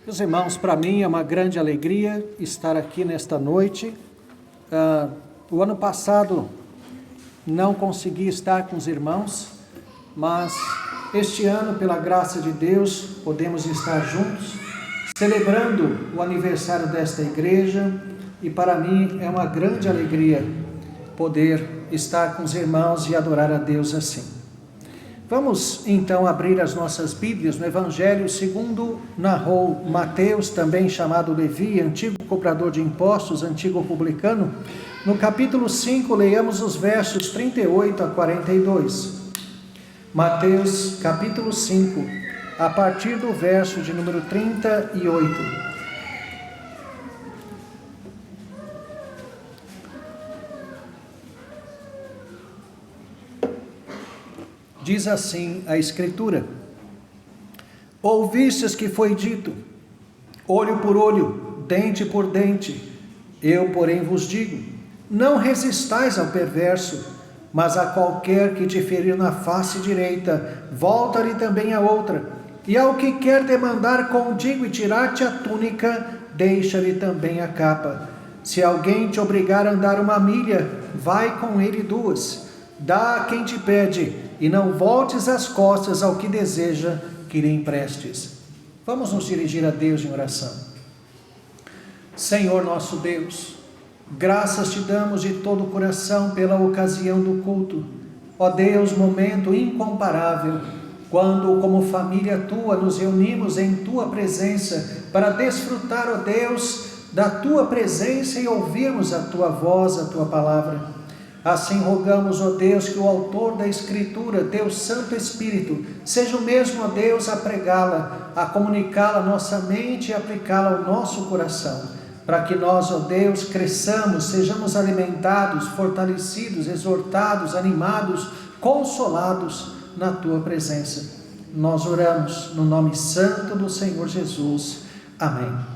Meus irmãos, para mim é uma grande alegria estar aqui nesta noite. O ano passado não consegui estar com os irmãos, mas este ano, pela graça de Deus, podemos estar juntos, celebrando o aniversário desta igreja, e para mim é uma grande alegria poder estar com os irmãos e adorar a Deus assim. Vamos então abrir as nossas Bíblias no Evangelho segundo narrou Mateus, também chamado Levi, antigo cobrador de impostos, antigo publicano. No capítulo 5, leiamos os versos 38 a 42. Mateus, capítulo 5, a partir do verso de número 38. Diz assim a Escritura: ouvistes que foi dito, olho por olho, dente por dente. Eu, porém, vos digo, não resistais ao perverso, mas a qualquer que te ferir na face direita, volta-lhe também a outra. E ao que quer demandar contigo e tirar-te a túnica, deixa-lhe também a capa. Se alguém te obrigar a andar 1 milha, vai com ele 2. Dá a quem te pede, e não voltes as costas ao que deseja que lhe emprestes. Vamos nos dirigir a Deus em oração. Senhor nosso Deus, graças te damos de todo o coração pela ocasião do culto. Ó Deus, momento incomparável, quando como família tua nos reunimos em tua presença para desfrutar, ó Deus, da tua presença e ouvirmos a tua voz, a tua palavra. Assim rogamos, ó Deus, que o autor da Escritura, teu Santo Espírito, seja o mesmo, ó Deus, a pregá-la, a comunicá-la à nossa mente e aplicá-la ao nosso coração, para que nós, ó Deus, cresçamos, sejamos alimentados, fortalecidos, exortados, animados, consolados na tua presença. Nós oramos no nome santo do Senhor Jesus. Amém.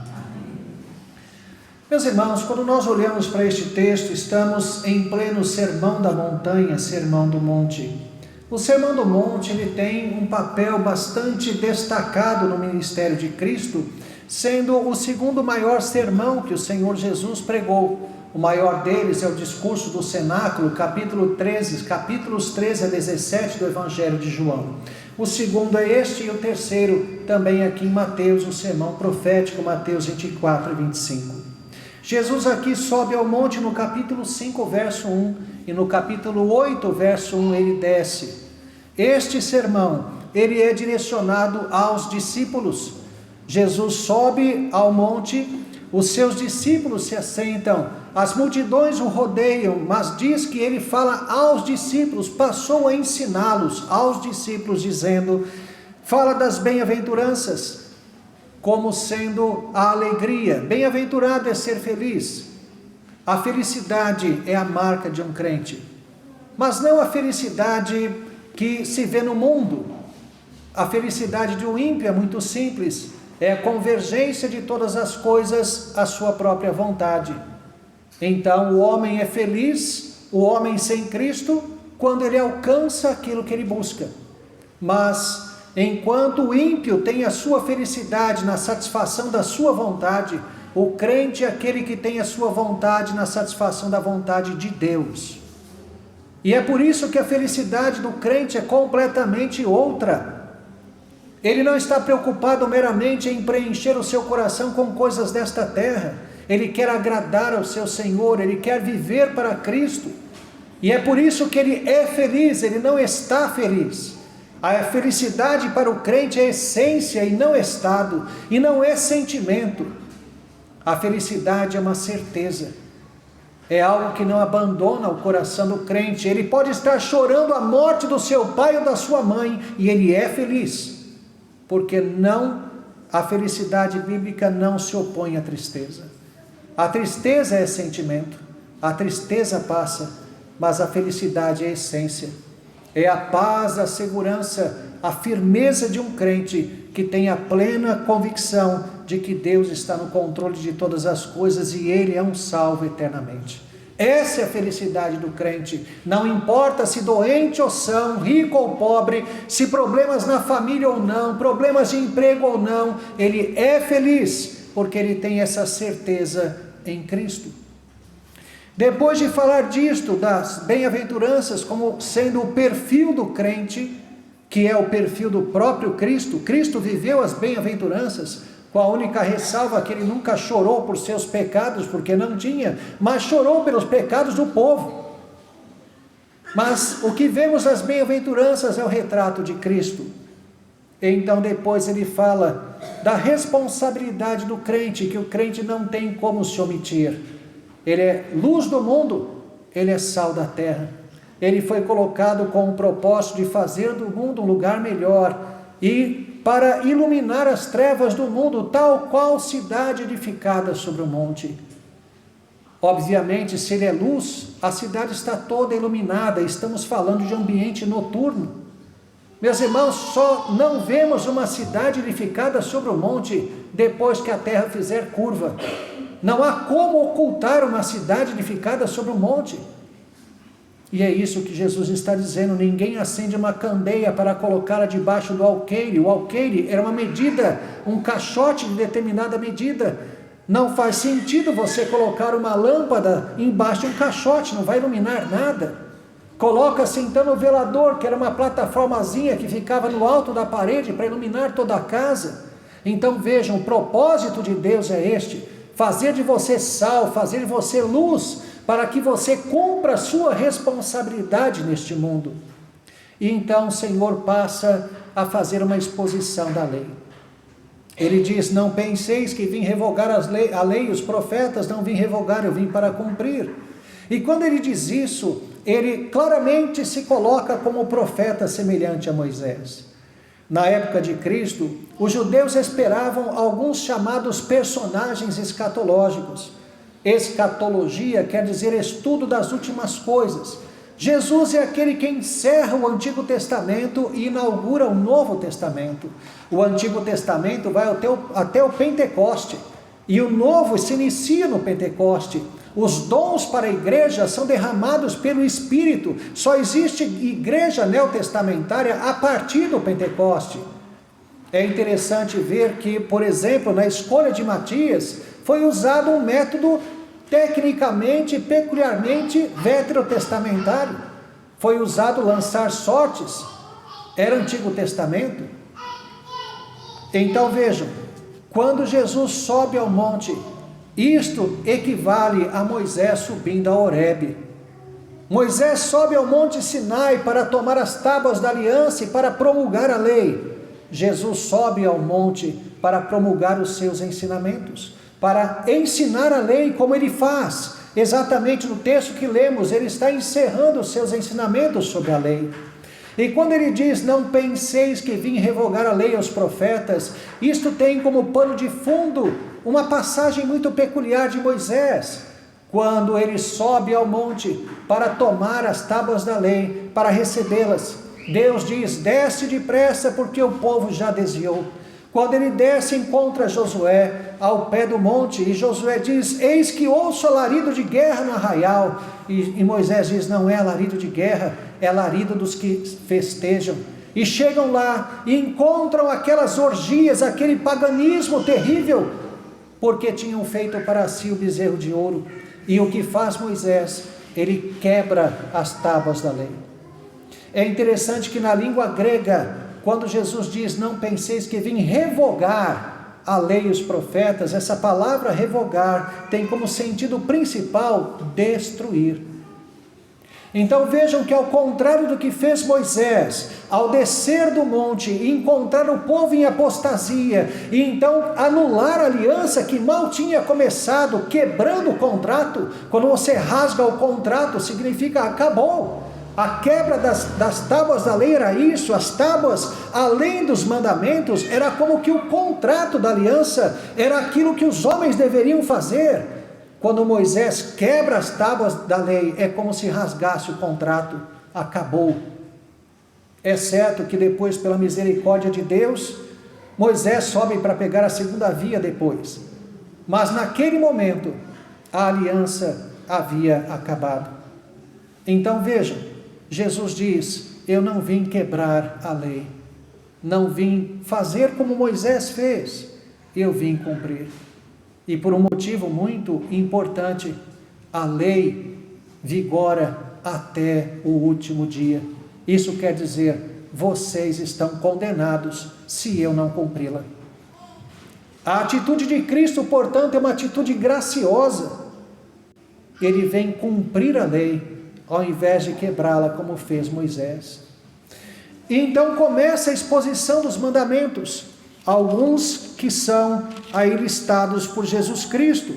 Meus irmãos, quando nós olhamos para este texto, estamos em pleno Sermão da Montanha, Sermão do Monte. O Sermão do Monte, ele tem um papel bastante destacado no ministério de Cristo, sendo o segundo maior sermão que o Senhor Jesus pregou. O maior deles é o discurso do cenáculo, capítulos 13 a 17 do Evangelho de João. O segundo é este, e o terceiro também aqui em Mateus, o sermão profético, Mateus 24 e 25. Jesus aqui sobe ao monte no capítulo 5, verso 1, e no capítulo 8, verso 1, ele desce. Este sermão, ele é direcionado aos discípulos. Jesus sobe ao monte, os seus discípulos se assentam, as multidões o rodeiam, mas diz que ele fala aos discípulos, passou a ensiná-los aos discípulos, dizendo, fala das bem-aventuranças, como sendo a alegria. Bem-aventurado é ser feliz. A felicidade é a marca de um crente, mas não a felicidade que se vê no mundo. A felicidade de um ímpio é muito simples, é a convergência de todas as coisas à sua própria vontade. Então o homem é feliz, o homem sem Cristo, quando ele alcança aquilo que ele busca. Mas enquanto o ímpio tem a sua felicidade na satisfação da sua vontade, o crente é aquele que tem a sua vontade na satisfação da vontade de Deus. E é por isso que a felicidade do crente é completamente outra. Ele não está preocupado meramente em preencher o seu coração com coisas desta terra. Ele quer agradar ao seu Senhor, ele quer viver para Cristo. E é por isso que ele é feliz, ele não está feliz. A felicidade para o crente é essência e não estado, e não é sentimento. A felicidade é uma certeza, é algo que não abandona o coração do crente. Ele pode estar chorando a morte do seu pai ou da sua mãe, e ele é feliz, porque a felicidade bíblica não se opõe à tristeza. A tristeza é sentimento, a tristeza passa, mas a felicidade é essência. É a paz, a segurança, a firmeza de um crente que tem a plena convicção de que Deus está no controle de todas as coisas e Ele é um salvo eternamente. Essa é a felicidade do crente. Não importa se doente ou são, rico ou pobre, se problemas na família ou não, problemas de emprego ou não, ele é feliz, porque ele tem essa certeza em Cristo. Depois de falar disto, das bem-aventuranças como sendo o perfil do crente, que é o perfil do próprio Cristo, Cristo viveu as bem-aventuranças, com a única ressalva que ele nunca chorou por seus pecados, porque não tinha, mas chorou pelos pecados do povo. Mas o que vemos nas bem-aventuranças é o retrato de Cristo. Então depois ele fala da responsabilidade do crente, que o crente não tem como se omitir. Ele é luz do mundo, ele é sal da terra. Ele foi colocado com o propósito de fazer do mundo um lugar melhor e para iluminar as trevas do mundo, tal qual cidade edificada sobre o monte. Obviamente, se ele é luz, a cidade está toda iluminada, estamos falando de ambiente noturno. Meus irmãos, só não vemos uma cidade edificada sobre o monte depois que a terra fizer curva. Não há como ocultar uma cidade edificada sobre o monte. E é isso que Jesus está dizendo: ninguém acende uma candeia para colocá-la debaixo do alqueire. O alqueire era uma medida, um caixote de determinada medida. Não faz sentido você colocar uma lâmpada embaixo de um caixote, não vai iluminar nada. Coloca-se então o velador, que era uma plataformazinha que ficava no alto da parede para iluminar toda a casa. Então vejam, o propósito de Deus é este: fazer de você sal, fazer de você luz, para que você cumpra a sua responsabilidade neste mundo. E então o Senhor passa a fazer uma exposição da lei. Ele diz: não penseis que vim revogar a lei, os profetas não vim revogar, eu vim para cumprir. E quando ele diz isso, ele claramente se coloca como profeta semelhante a Moisés. Na época de Cristo, os judeus esperavam alguns chamados personagens escatológicos. Escatologia quer dizer estudo das últimas coisas. Jesus é aquele que encerra o Antigo Testamento e inaugura o Novo Testamento. O Antigo Testamento vai até o Pentecoste, e o Novo se inicia no Pentecoste. Os dons para a igreja são derramados pelo Espírito. Só existe igreja neotestamentária a partir do Pentecoste. É interessante ver que, por exemplo, na escolha de Matias, foi usado um método tecnicamente, peculiarmente veterotestamentário. Foi usado lançar sortes. Era Antigo Testamento. Então vejam, quando Jesus sobe ao monte, isto equivale a Moisés subindo a Horebe. Moisés sobe ao monte Sinai para tomar as tábuas da aliança e para promulgar a lei. Jesus sobe ao monte para promulgar os seus ensinamentos, para ensinar a lei como ele faz. Exatamente no texto que lemos, ele está encerrando os seus ensinamentos sobre a lei. E quando ele diz: não penseis que vim revogar a lei aos profetas, isto tem como pano de fundo uma passagem muito peculiar de Moisés, quando ele sobe ao monte para tomar as tábuas da lei, para recebê-las. Deus diz: desce depressa, porque o povo já desviou. Quando ele desce, encontra Josué ao pé do monte, e Josué diz: eis que ouço alarido de guerra no arraial. E Moisés diz: não é alarido de guerra, é alarido dos que festejam. E chegam lá e encontram aquelas orgias, aquele paganismo terrível, porque tinham feito para si o bezerro de ouro. E o que faz Moisés? Ele quebra as tábuas da lei. É interessante que na língua grega, quando Jesus diz: não penseis que vim revogar a lei e os profetas, essa palavra revogar tem como sentido principal destruir. Então vejam que, ao contrário do que fez Moisés, ao descer do monte e encontrar o povo em apostasia, e então anular a aliança que mal tinha começado, quebrando o contrato. Quando você rasga o contrato, significa acabou. A quebra das tábuas da lei era isso. As tábuas, além dos mandamentos, era como que o contrato da aliança, era aquilo que os homens deveriam fazer. Quando Moisés quebra as tábuas da lei, é como se rasgasse o contrato, acabou. É certo que depois, pela misericórdia de Deus, Moisés sobe para pegar a segunda via depois. Mas naquele momento, a aliança havia acabado. Então vejam, Jesus diz: eu não vim quebrar a lei, não vim fazer como Moisés fez, eu vim cumprir. E por um motivo muito importante, a lei vigora até o último dia. Isso quer dizer, vocês estão condenados se eu não cumpri-la. A atitude de Cristo, portanto, é uma atitude graciosa. Ele vem cumprir a lei, ao invés de quebrá-la como fez Moisés. E então começa a exposição dos mandamentos, alguns que são aí listados por Jesus Cristo: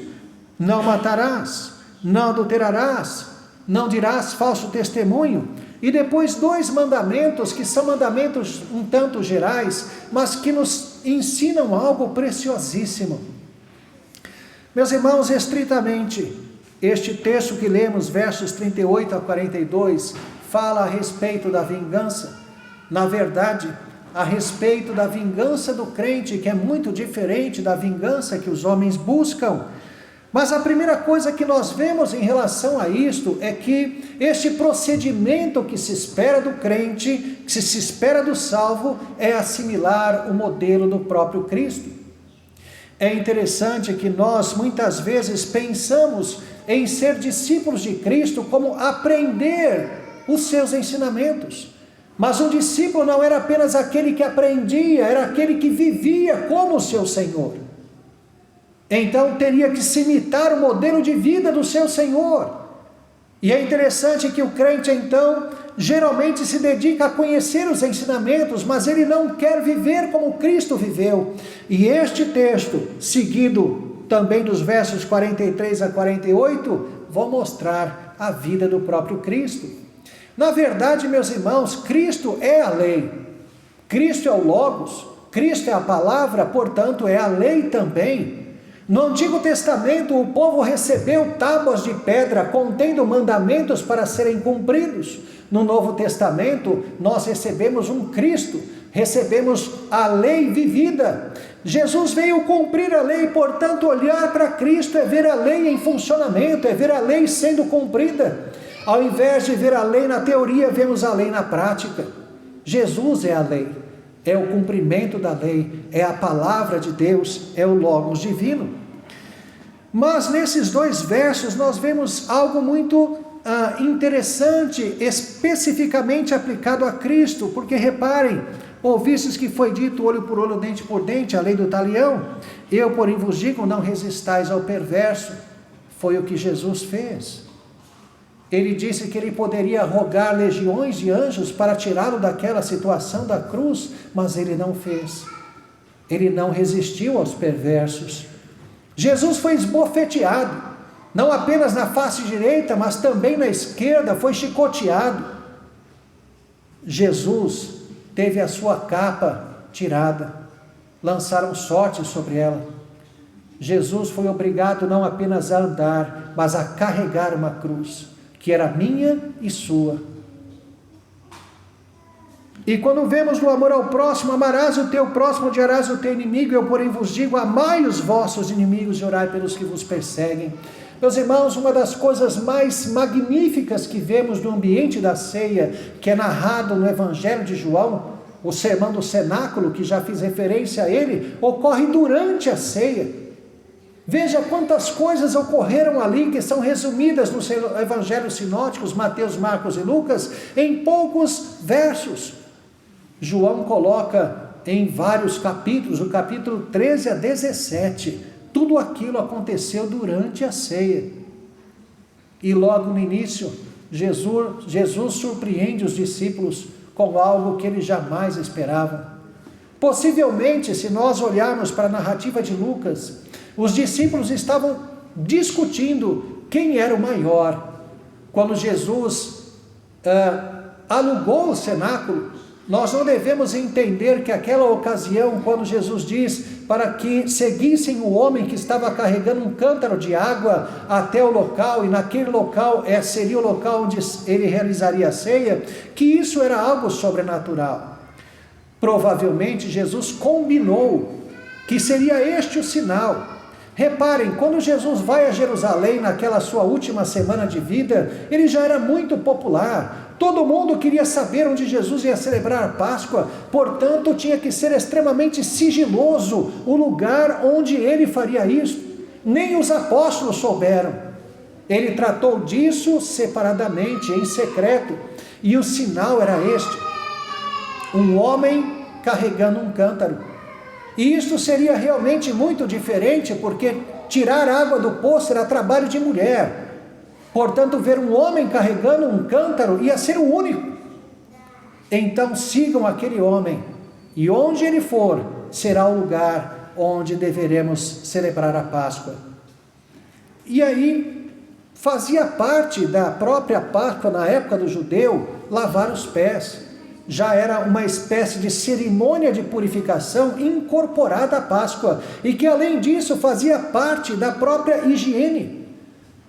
não matarás, não adulterarás, não dirás falso testemunho. E depois 2 mandamentos que são mandamentos um tanto gerais, mas que nos ensinam algo preciosíssimo. Meus irmãos, estritamente, este texto que lemos, versos 38 a 42, fala a respeito da vingança. Na verdade, a respeito da vingança do crente, que é muito diferente da vingança que os homens buscam. Mas a primeira coisa que nós vemos em relação a isto é que este procedimento que se espera do crente, que se espera do salvo, é assimilar o modelo do próprio Cristo. É interessante que nós muitas vezes pensamos em ser discípulos de Cristo como aprender os seus ensinamentos. Mas um discípulo não era apenas aquele que aprendia, era aquele que vivia como o seu Senhor. Então teria que se imitar o modelo de vida do seu Senhor. E é interessante que o crente então geralmente se dedica a conhecer os ensinamentos, mas ele não quer viver como Cristo viveu. E este texto, seguido também dos versos 43 a 48, vão mostrar a vida do próprio Cristo. Na verdade, meus irmãos, Cristo é a lei, Cristo é o Logos, Cristo é a palavra, portanto é a lei também. No Antigo Testamento, o povo recebeu tábuas de pedra contendo mandamentos para serem cumpridos. No Novo Testamento, nós recebemos um Cristo, recebemos a lei vivida. Jesus veio cumprir a lei, portanto, olhar para Cristo é ver a lei em funcionamento, é ver a lei sendo cumprida. Ao invés de ver a lei na teoria, vemos a lei na prática. Jesus é a lei, é o cumprimento da lei, é a palavra de Deus, é o Logos divino. Mas nesses 2 versos nós vemos algo muito interessante, especificamente aplicado a Cristo, porque reparem, ouvistes que foi dito olho por olho, dente por dente, a lei do talião. Eu, porém, vos digo, não resistais ao perverso. Foi o que Jesus fez. Ele disse que ele poderia rogar legiões de anjos para tirá-lo daquela situação da cruz, mas ele não fez. Ele não resistiu aos perversos. Jesus foi esbofeteado, não apenas na face direita, mas também na esquerda, foi chicoteado. Jesus teve a sua capa tirada, lançaram sorte sobre ela. Jesus foi obrigado não apenas a andar, mas a carregar uma cruz, que era minha e sua. E quando vemos no amor ao próximo, amarás o teu próximo, odiarás o teu inimigo, eu porém vos digo, amai os vossos inimigos e orai pelos que vos perseguem. Meus irmãos, uma das coisas mais magníficas que vemos no ambiente da ceia, que é narrado no Evangelho de João, o sermão do cenáculo, que já fiz referência a ele, ocorre durante a ceia. Veja quantas coisas ocorreram ali, que são resumidas nos evangelhos sinóticos, Mateus, Marcos e Lucas, em poucos versos. João coloca em vários capítulos, o capítulo 13 a 17, tudo aquilo aconteceu durante a ceia. E logo no início, Jesus surpreende os discípulos com algo que eles jamais esperavam. Possivelmente, se nós olharmos para a narrativa de Lucas, os discípulos estavam discutindo quem era o maior. Quando Jesus alugou o cenáculo, nós não devemos entender que aquela ocasião, quando Jesus diz para que seguissem o homem que estava carregando um cântaro de água até o local, e naquele local seria o local onde ele realizaria a ceia, que isso era algo sobrenatural. Provavelmente Jesus combinou que seria este o sinal. Reparem, quando Jesus vai a Jerusalém naquela sua última semana de vida, ele já era muito popular. Todo mundo queria saber onde Jesus ia celebrar a Páscoa, portanto tinha que ser extremamente sigiloso o lugar onde ele faria isso. Nem os apóstolos souberam. Ele tratou disso separadamente, em secreto, e o sinal era este: um homem carregando um cântaro. E isso seria realmente muito diferente, porque tirar água do poço era trabalho de mulher. Portanto, ver um homem carregando um cântaro ia ser o único. Então sigam aquele homem, e onde ele for, será o lugar onde deveremos celebrar a Páscoa. E aí, fazia parte da própria Páscoa, na época do judeu, lavar os pés. Já era uma espécie de cerimônia de purificação incorporada à Páscoa, e que além disso fazia parte da própria higiene,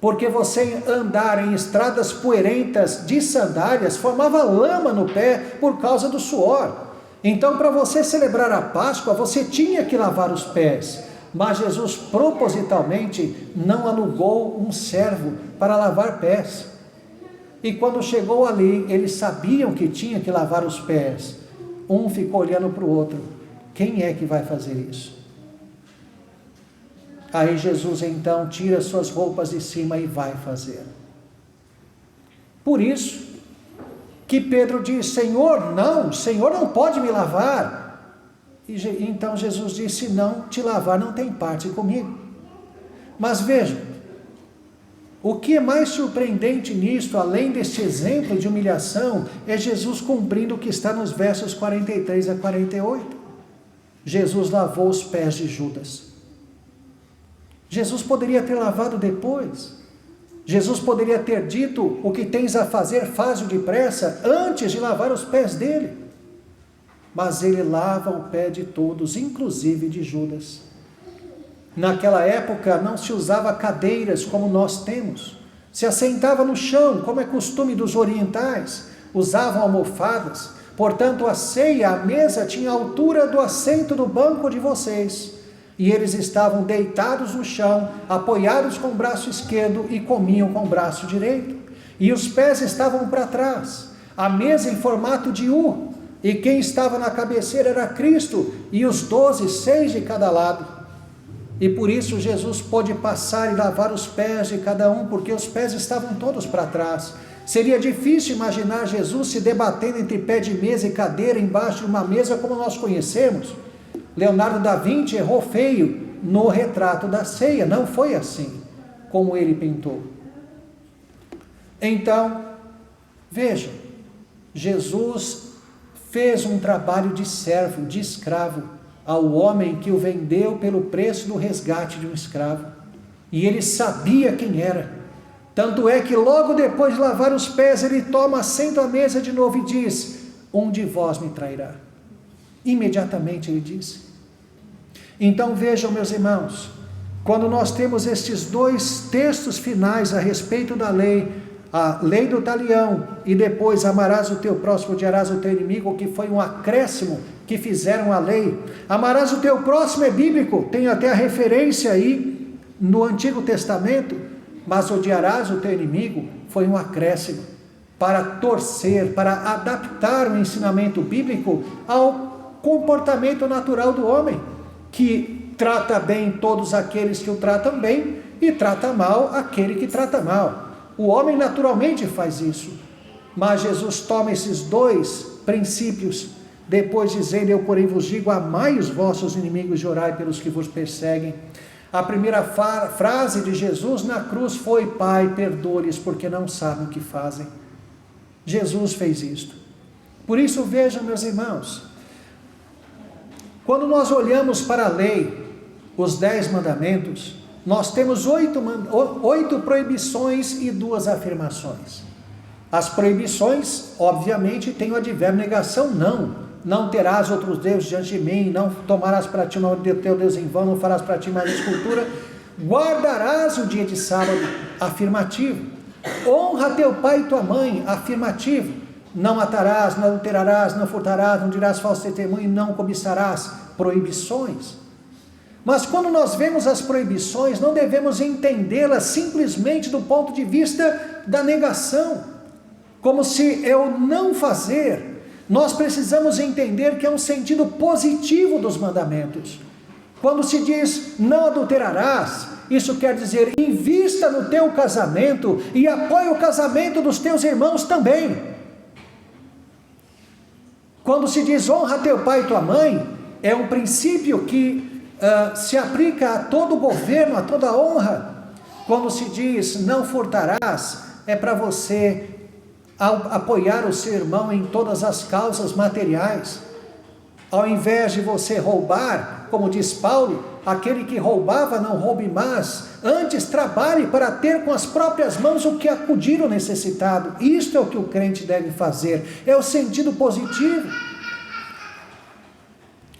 porque você andar em estradas poeirentas de sandálias formava lama no pé por causa do suor. Então, para você celebrar a Páscoa, você tinha que lavar os pés, mas Jesus propositalmente não alugou um servo para lavar pés. E quando chegou ali, eles sabiam que tinha que lavar os pés. Um ficou olhando para o outro: quem é que vai fazer isso? Aí Jesus então tira suas roupas de cima e vai fazer. Por isso que Pedro diz: Senhor não pode me lavar. E então Jesus disse: se não te lavar, não tem parte comigo. Mas vejam, o que é mais surpreendente nisto, além deste exemplo de humilhação, é Jesus cumprindo o que está nos versos 43 a 48. Jesus lavou os pés de Judas. Jesus poderia ter lavado depois. Jesus poderia ter dito: o que tens a fazer, faz-o depressa, antes de lavar os pés dele. Mas ele lava o pé de todos, inclusive de Judas. Naquela época não se usava cadeiras como nós temos. Se assentava no chão, como é costume dos orientais. Usavam almofadas. Portanto, a ceia, a mesa, tinha a altura do assento do banco de vocês. E eles estavam deitados no chão, apoiados com o braço esquerdo e comiam com o braço direito. E os pés estavam para trás. A mesa em formato de U. E quem estava na cabeceira era Cristo. E os 12, 6 de cada lado. E por isso Jesus pôde passar e lavar os pés de cada um, porque os pés estavam todos para trás. Seria difícil imaginar Jesus se debatendo entre pé de mesa e cadeira embaixo de uma mesa como nós conhecemos. Leonardo da Vinci errou feio no retrato da ceia, não foi assim como ele pintou. Então, vejam, Jesus fez um trabalho de servo, de escravo, ao homem que o vendeu pelo preço do resgate de um escravo. E ele sabia quem era. Tanto é que logo depois de lavar os pés, ele toma assento à mesa de novo e diz: um de vós me trairá. Imediatamente ele disse. Então vejam, meus irmãos, quando nós temos estes dois textos finais a respeito da lei, a lei do talião e depois amarás o teu próximo, odiarás o teu inimigo, que foi um acréscimo que fizeram à lei. Amarás o teu próximo é bíblico, tem até a referência aí no Antigo Testamento, mas odiarás o teu inimigo foi um acréscimo para torcer, para adaptar o ensinamento bíblico ao comportamento natural do homem, que trata bem todos aqueles que o tratam bem e trata mal aquele que trata mal. O homem naturalmente faz isso, mas Jesus toma esses dois princípios, depois dizendo: eu porém vos digo, amai os vossos inimigos e orai pelos que vos perseguem. A primeira frase de Jesus na cruz foi: Pai, perdoa-lhes porque não sabem o que fazem. Jesus fez isto. Por isso vejam, meus irmãos, quando nós olhamos para a lei, os 10 mandamentos, nós temos 8 proibições e 2 afirmações. As proibições, obviamente, tem o advérbio negação, não terás outros deuses diante de mim, não tomarás para ti o nome do teu Deus em vão, não farás para ti mais escultura, guardarás o dia de sábado, afirmativo, honra teu pai e tua mãe, afirmativo, não matarás, não adulterarás, não furtarás, não dirás falso testemunho, não cobiçarás, proibições. Mas quando nós vemos as proibições, não devemos entendê-las simplesmente do ponto de vista da negação, como se eu não fazer. Nós precisamos entender que é um sentido positivo dos mandamentos. Quando se diz não adulterarás, isso quer dizer invista no teu casamento e apoie o casamento dos teus irmãos também. Quando se diz honra teu pai e tua mãe, é um princípio que se aplica a todo governo, a toda honra. Quando se diz não furtarás, é para você apoiar o seu irmão em todas as causas materiais. Ao invés de você roubar, como diz Paulo, aquele que roubava não roube mais, antes trabalhe para ter com as próprias mãos o que acudir o necessitado. Isto é o que o crente deve fazer, é o sentido positivo.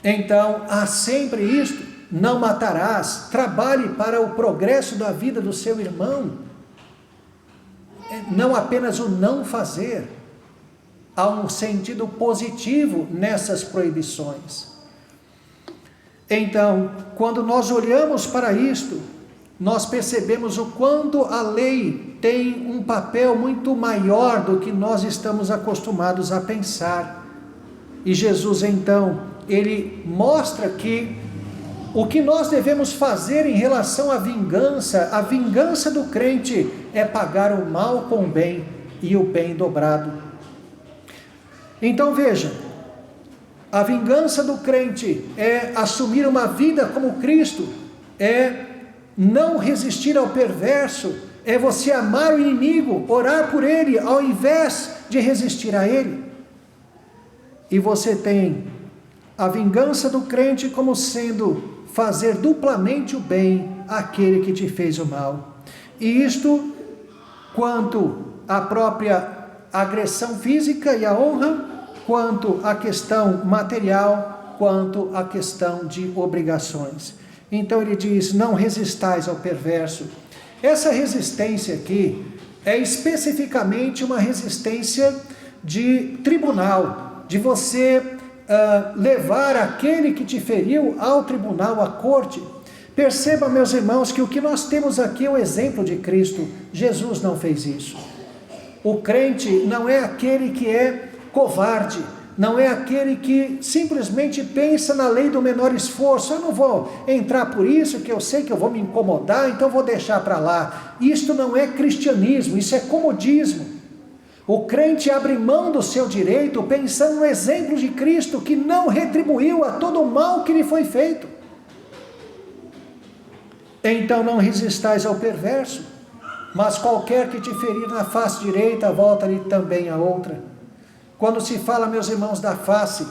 Então, há sempre isto: não matarás, trabalhe para o progresso da vida do seu irmão. Não apenas o não fazer, há um sentido positivo nessas proibições. Então, quando nós olhamos para isto, nós percebemos o quanto a lei tem um papel muito maior do que nós estamos acostumados a pensar. E Jesus, então, ele mostra que o que nós devemos fazer em relação à vingança, a vingança do crente é pagar o mal com o bem e o bem dobrado. Então veja, a vingança do crente é assumir uma vida como Cristo, é não resistir ao perverso, é você amar o inimigo, orar por ele, ao invés de resistir a ele. E você tem a vingança do crente como sendo fazer duplamente o bem àquele que te fez o mal. E isto quanto à própria agressão física e a honra, quanto à questão material, quanto à questão de obrigações. Então ele diz, não resistais ao perverso. Essa resistência aqui é especificamente uma resistência de tribunal, de você levar aquele que te feriu ao tribunal, à corte. Perceba, meus irmãos, que o que nós temos aqui é o exemplo de Cristo. Jesus não fez isso. O crente não é aquele que é covarde, não é aquele que simplesmente pensa na lei do menor esforço. Eu não vou entrar por isso, que eu sei que eu vou me incomodar, então vou deixar para lá. Isto não é cristianismo, isso é comodismo. O crente abre mão do seu direito pensando no exemplo de Cristo, que não retribuiu a todo o mal que lhe foi feito. Então não resistais ao perverso, mas qualquer que te ferir na face direita, volta-lhe também a outra. Quando se fala, meus irmãos, da face,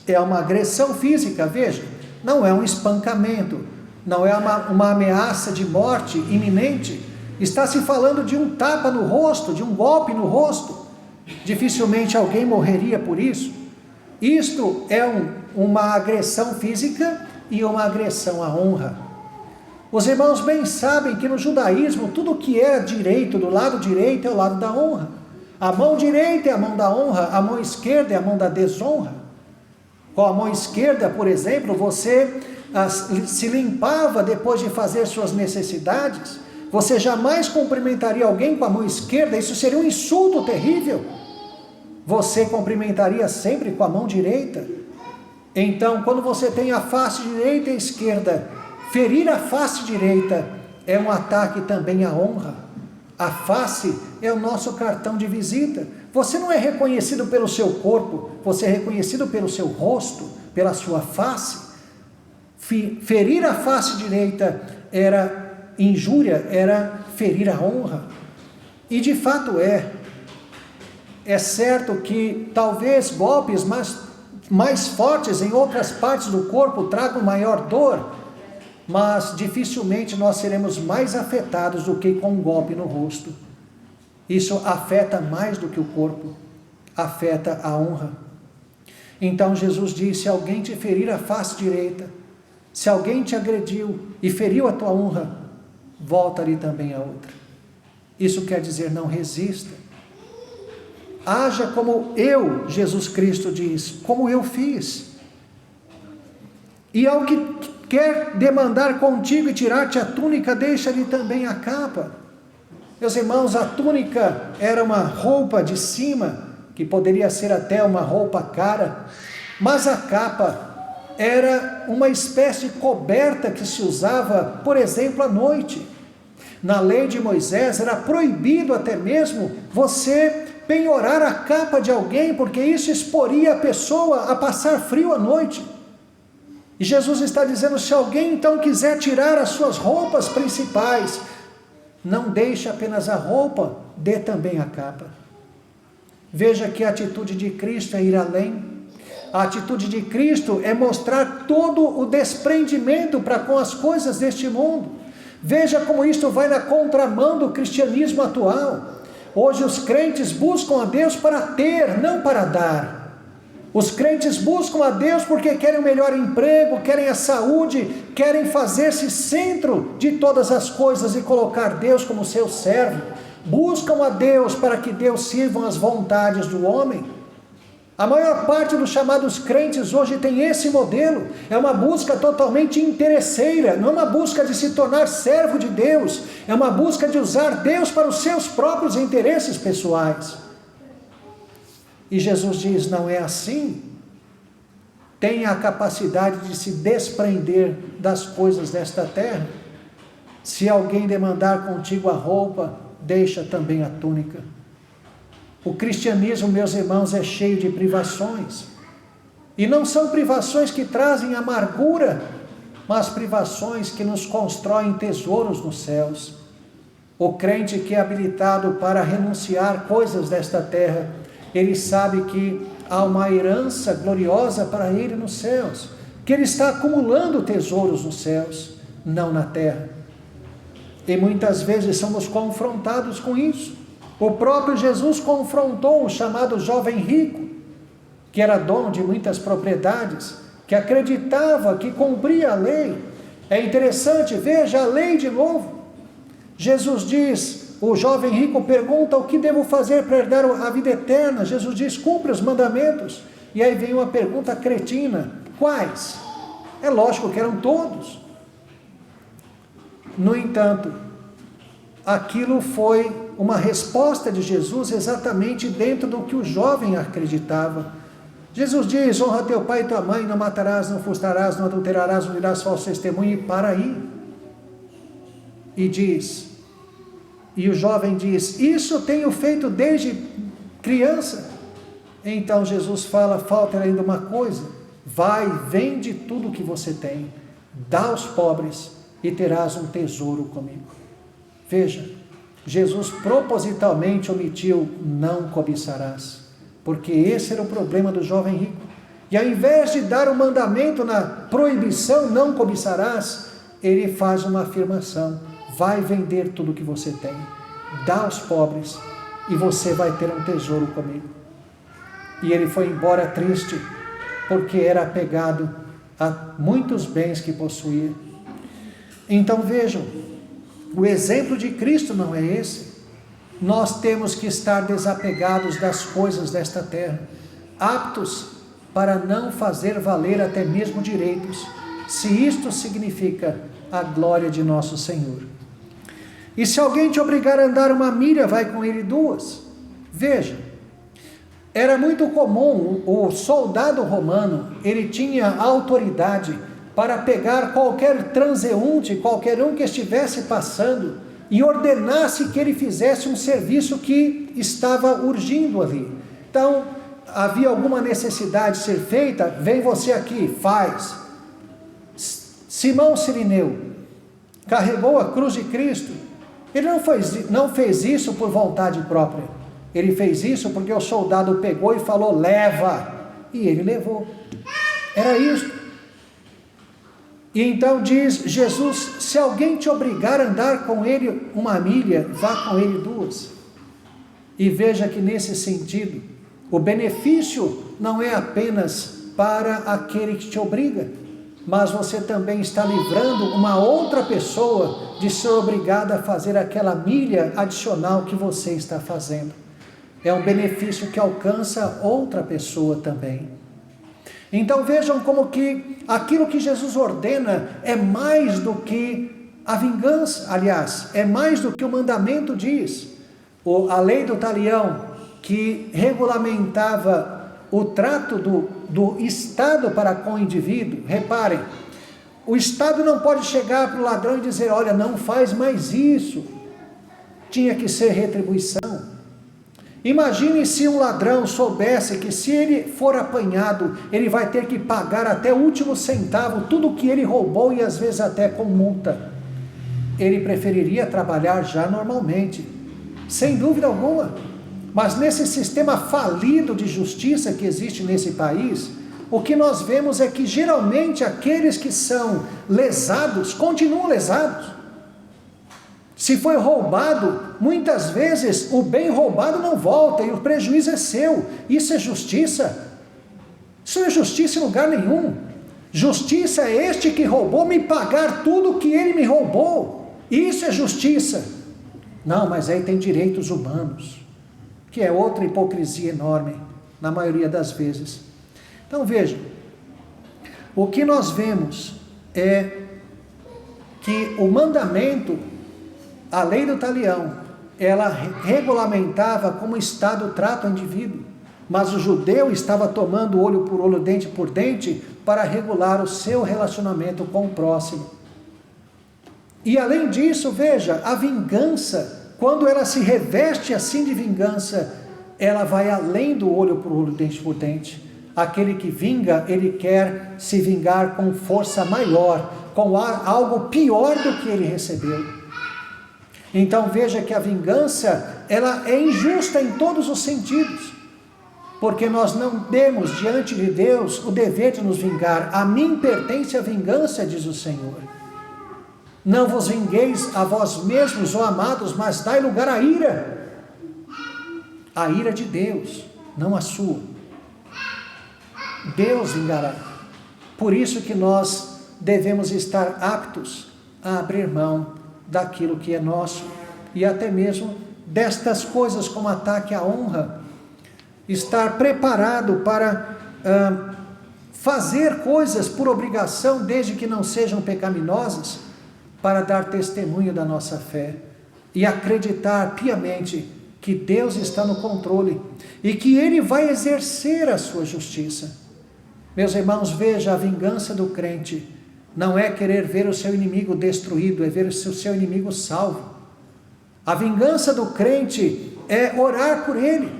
é uma agressão física, veja, não é um espancamento, não é uma ameaça de morte iminente. Está se falando de um tapa no rosto, de um golpe no rosto. Dificilmente alguém morreria por isso. Isto é uma agressão física e uma agressão à honra. Os irmãos bem sabem que no judaísmo tudo que é direito, do lado direito é o lado da honra. A mão direita é a mão da honra, a mão esquerda é a mão da desonra. Com a mão esquerda, por exemplo, você se limpava depois de fazer suas necessidades. Você jamais cumprimentaria alguém com a mão esquerda, isso seria um insulto terrível. Você cumprimentaria sempre com a mão direita. Então, quando você tem a face direita e a esquerda, ferir a face direita é um ataque também à honra. A face é o nosso cartão de visita. Você não é reconhecido pelo seu corpo, você é reconhecido pelo seu rosto, pela sua face. Ferir a face direita era injúria, era ferir a honra. E de fato é certo que talvez golpes mais fortes em outras partes do corpo tragam maior dor, mas dificilmente nós seremos mais afetados do que com um golpe no rosto. Isso afeta mais do que o corpo, afeta a honra. Então Jesus disse, se alguém te ferir a face direita, se alguém te agrediu e feriu a tua honra, volta-lhe também a outra. Isso quer dizer, não resista. Haja como eu, Jesus Cristo diz, como eu fiz. E ao quer demandar contigo e tirar-te a túnica, deixa-lhe também a capa. Meus irmãos, a túnica era uma roupa de cima, que poderia ser até uma roupa cara, mas a capa era uma espécie de coberta que se usava, por exemplo, à noite. Na lei de Moisés era proibido até mesmo você penhorar a capa de alguém, porque isso exporia a pessoa a passar frio à noite. E Jesus está dizendo, se alguém então quiser tirar as suas roupas principais, não deixe apenas a roupa, dê também a capa. Veja que a atitude de Cristo é ir além. A atitude de Cristo é mostrar todo o desprendimento para com as coisas deste mundo. Veja como isto vai na contramão do cristianismo atual. Hoje os crentes buscam a Deus para ter, não para dar. Os crentes buscam a Deus porque querem o melhor emprego, querem a saúde, querem fazer-se centro de todas as coisas e colocar Deus como seu servo. Buscam a Deus para que Deus sirva as vontades do homem. A maior parte dos chamados crentes hoje tem esse modelo. É uma busca totalmente interesseira, não é uma busca de se tornar servo de Deus, é uma busca de usar Deus para os seus próprios interesses pessoais. E Jesus diz, não é assim. Tenha a capacidade de se desprender das coisas desta terra. Se alguém demandar contigo a roupa, deixa também a túnica. O cristianismo, meus irmãos, é cheio de privações. E não são privações que trazem amargura, mas privações que nos constroem tesouros nos céus. O crente que é habilitado para renunciar coisas desta terra, ele sabe que há uma herança gloriosa para ele nos céus, que ele está acumulando tesouros nos céus, não na terra. E muitas vezes somos confrontados com isso. O próprio Jesus confrontou o chamado jovem rico, que era dono de muitas propriedades, que acreditava que cumpria a lei. É interessante, veja a lei de novo. Jesus diz, o jovem rico pergunta, o que devo fazer para herdar a vida eterna? Jesus diz, cumpre os mandamentos. E aí vem uma pergunta cretina, quais? É lógico que eram todos. No entanto, aquilo foi uma resposta de Jesus exatamente dentro do que o jovem acreditava. Jesus diz, honra teu pai e tua mãe, não matarás, não furtarás, não adulterarás, não dirás falso testemunho, e para aí. E diz, e o jovem diz, isso tenho feito desde criança. Então Jesus fala, falta ainda uma coisa, vai, vende tudo que você tem, dá aos pobres e terás um tesouro comigo. Veja, Jesus propositalmente omitiu, não cobiçarás, porque esse era o problema do jovem rico. E ao invés de dar o mandamento na proibição, não cobiçarás, ele faz uma afirmação, vai vender tudo que você tem, dá aos pobres e você vai ter um tesouro comigo. E ele foi embora triste, porque era apegado a muitos bens que possuía. Então vejam, o exemplo de Cristo não é esse. Nós temos que estar desapegados das coisas desta terra, aptos para não fazer valer até mesmo direitos, se isto significa a glória de nosso Senhor. E se alguém te obrigar a andar 1 milha, vai com ele 2. Veja, era muito comum, o soldado romano, ele tinha autoridade para pegar qualquer transeunte, qualquer um que estivesse passando, e ordenasse que ele fizesse um serviço que estava urgindo ali. Então, havia alguma necessidade de ser feita, vem você aqui, faz. Simão Cirineu carregou a cruz de Cristo. Ele não fez isso por vontade própria. Ele fez isso porque o soldado pegou e falou, leva. E ele levou. Era isso. E então diz Jesus, se alguém te obrigar a andar com ele 1 milha, vá com ele 2. E veja que nesse sentido, o benefício não é apenas para aquele que te obriga, mas você também está livrando uma outra pessoa de ser obrigada a fazer aquela milha adicional que você está fazendo. É um benefício que alcança outra pessoa também. Então vejam como que aquilo que Jesus ordena é mais do que a vingança, aliás, é mais do que o mandamento diz. A lei do talião, que regulamentava o trato do Estado para com o indivíduo, reparem, o Estado não pode chegar para o ladrão e dizer, olha, não faz mais isso, tinha que ser retribuição. Imagine se um ladrão soubesse que se ele for apanhado, ele vai ter que pagar até o último centavo, tudo que ele roubou e às vezes até com multa. Ele preferiria trabalhar já normalmente, sem dúvida alguma. Mas nesse sistema falido de justiça que existe nesse país, o que nós vemos é que geralmente aqueles que são lesados, continuam lesados. Se foi roubado, muitas vezes o bem roubado não volta e o prejuízo é seu. Isso é justiça? Isso não é justiça em lugar nenhum. Justiça é este que roubou me pagar tudo que ele me roubou. Isso é justiça. Não, mas aí tem direitos humanos, que é outra hipocrisia enorme, na maioria das vezes. Então vejam, o que nós vemos é que o mandamento, a lei do talião, ela regulamentava como o Estado trata o indivíduo, mas o judeu estava tomando olho por olho, dente por dente, para regular o seu relacionamento com o próximo. E além disso, veja, a vingança, quando ela se reveste assim de vingança, ela vai além do olho por olho, dente por dente. Aquele que vinga, ele quer se vingar com força maior, com algo pior do que ele recebeu. Então veja que a vingança, ela é injusta em todos os sentidos, porque nós não temos diante de Deus o dever de nos vingar. A mim pertence a vingança, diz o Senhor. Não vos vingueis a vós mesmos, ó amados, mas dai lugar à ira. A ira de Deus, não a sua. Deus vingará. Por isso que nós devemos estar aptos a abrir mão daquilo que é nosso, e até mesmo destas coisas como ataque à honra, estar preparado para fazer coisas por obrigação, desde que não sejam pecaminosas, para dar testemunho da nossa fé, e acreditar piamente que Deus está no controle, e que Ele vai exercer a sua justiça. Meus irmãos, veja, a vingança do crente não é querer ver o seu inimigo destruído, é ver o seu inimigo salvo. A vingança do crente é orar por ele,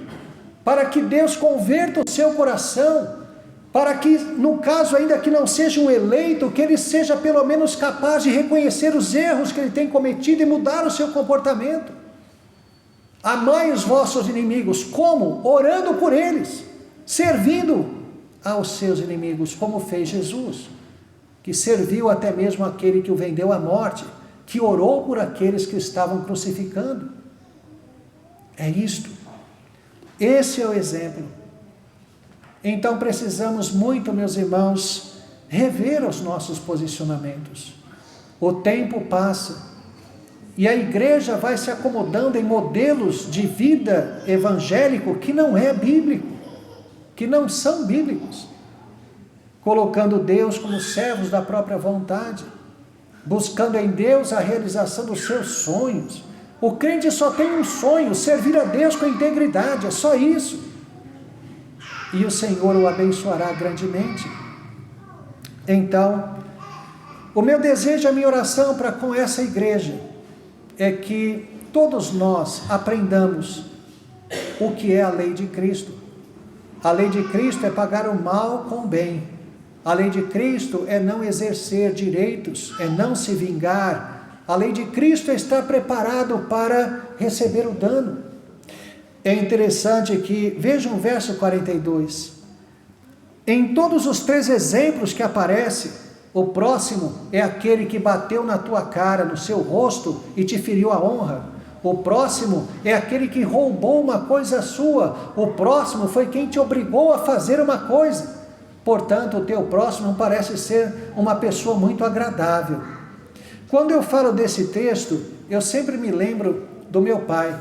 para que Deus converta o seu coração, para que, no caso ainda que não seja um eleito, que ele seja pelo menos capaz de reconhecer os erros que ele tem cometido e mudar o seu comportamento. Amai os vossos inimigos, como? Orando por eles, servindo aos seus inimigos, como fez Jesus, que serviu até mesmo aquele que o vendeu à morte, que orou por aqueles que estavam crucificando. É isto. Esse é o exemplo. Então precisamos muito, meus irmãos, rever os nossos posicionamentos. O tempo passa e a igreja vai se acomodando em modelos de vida evangélico que não é bíblico, que não são bíblicos, colocando Deus como servos da própria vontade, buscando em Deus a realização dos seus sonhos. O crente só tem um sonho, servir a Deus com integridade, é só isso. E o Senhor o abençoará grandemente. Então, o meu desejo, a minha oração para com essa igreja, é que todos nós aprendamos o que é a lei de Cristo. A lei de Cristo é pagar o mal com o bem. A lei de Cristo é não exercer direitos, é não se vingar. A lei de Cristo é estar preparado para receber o dano. É interessante que, vejam o verso 42. Em todos os 3 exemplos que aparecem, o próximo é aquele que bateu na tua cara, no seu rosto e te feriu a honra. O próximo é aquele que roubou uma coisa sua. O próximo foi quem te obrigou a fazer uma coisa. Portanto, o teu próximo parece ser uma pessoa muito agradável. Quando eu falo desse texto, eu sempre me lembro do meu pai.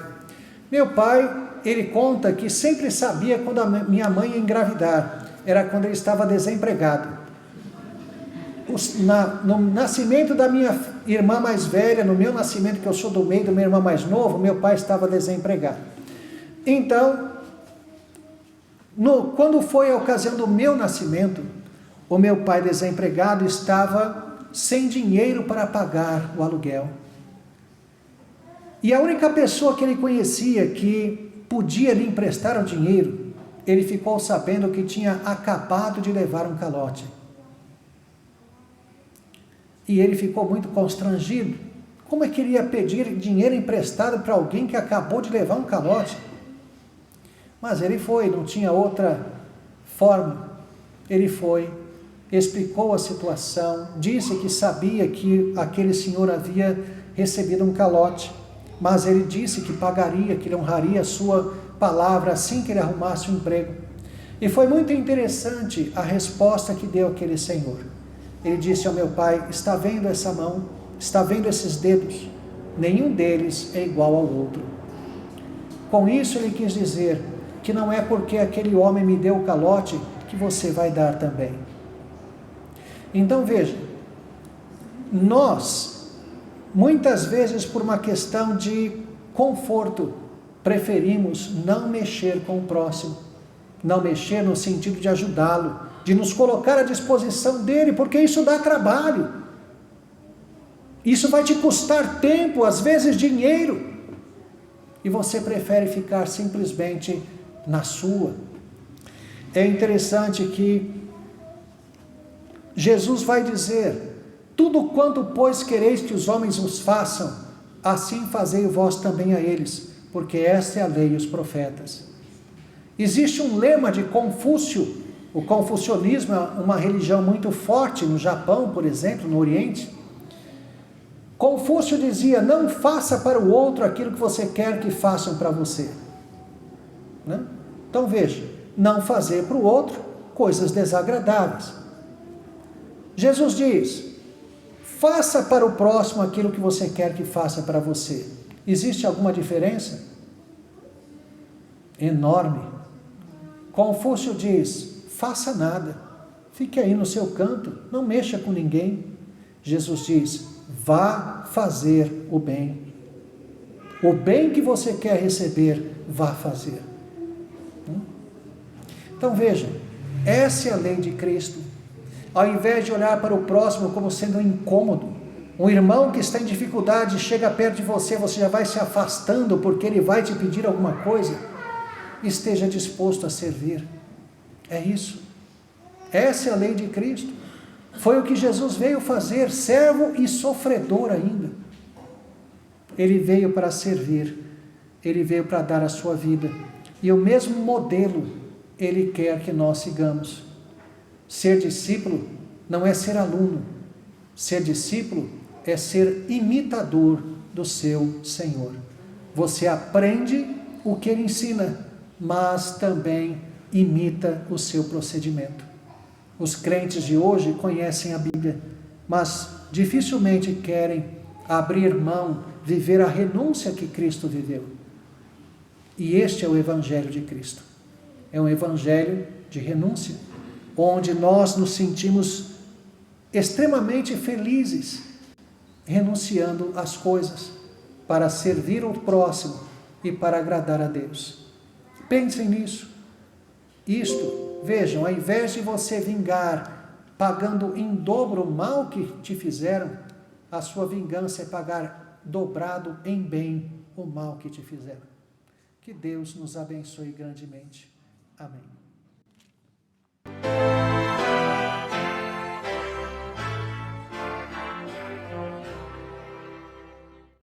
Meu pai, ele conta que sempre sabia quando a minha mãe ia engravidar. era quando ele estava desempregado. No nascimento da minha irmã mais velha, no meu nascimento, que eu sou do meio do meu irmão mais novo, meu pai estava desempregado. Então, quando foi a ocasião do meu nascimento, o meu pai desempregado estava sem dinheiro para pagar o aluguel. E a única pessoa que ele conhecia que podia lhe emprestar o dinheiro, ele ficou sabendo que tinha acabado de levar um calote. E ele ficou muito constrangido. Como é que ele ia pedir dinheiro emprestado para alguém que acabou de levar um calote? Mas ele foi, não tinha outra forma. Ele foi, explicou a situação, disse que sabia que aquele senhor havia recebido um calote, mas ele disse que pagaria, que ele honraria a sua palavra assim que ele arrumasse um emprego. E foi muito interessante a resposta que deu aquele senhor. Ele disse ao meu pai: está vendo essa mão? Está vendo esses dedos? Nenhum deles é igual ao outro. Com isso ele quis dizer que não é porque aquele homem me deu o calote que você vai dar também. Então veja, nós, muitas vezes por uma questão de conforto, preferimos não mexer com o próximo, não mexer no sentido de ajudá-lo, de nos colocar à disposição dele, porque isso dá trabalho, isso vai te custar tempo, às vezes dinheiro, e você prefere ficar simplesmente na sua. É interessante que Jesus vai dizer: tudo quanto, pois, quereis que os homens os façam, assim fazei vós também a eles, porque esta é a lei e os profetas. Existe um lema de Confúcio. O confucionismo é uma religião muito forte no Japão, por exemplo, no Oriente. Confúcio dizia: não faça para o outro aquilo que você quer que façam para você. Né? Então veja, não fazer para o outro coisas desagradáveis. Jesus diz: faça para o próximo aquilo que você quer que faça para você. Existe alguma diferença? Enorme. Confúcio diz: faça nada, fique aí no seu canto, não mexa com ninguém. Jesus diz: vá fazer o bem. O bem que você quer receber, vá fazer. Então vejam, essa é a lei de Cristo. Ao invés de olhar para o próximo como sendo um incômodo, um irmão que está em dificuldade chega perto de você, você já vai se afastando porque ele vai te pedir alguma coisa, esteja disposto a servir. É isso. Essa é a lei de Cristo. Foi o que Jesus veio fazer, servo e sofredor ainda. Ele veio para servir, ele veio para dar a sua vida. E o mesmo modelo ele quer que nós sigamos. Ser discípulo não é ser aluno. Ser discípulo é ser imitador do seu Senhor. Você aprende o que ele ensina, mas também imita o seu procedimento. Os crentes de hoje conhecem a Bíblia, mas dificilmente querem abrir mão, viver a renúncia que Cristo viveu. E este é o Evangelho de Cristo. É um Evangelho de renúncia, onde nós nos sentimos extremamente felizes, renunciando às coisas, para servir o próximo e para agradar a Deus. Pensem nisso. Isto, vejam, ao invés de você vingar pagando em dobro o mal que te fizeram, a sua vingança é pagar dobrado em bem o mal que te fizeram. Que Deus nos abençoe grandemente. Amém.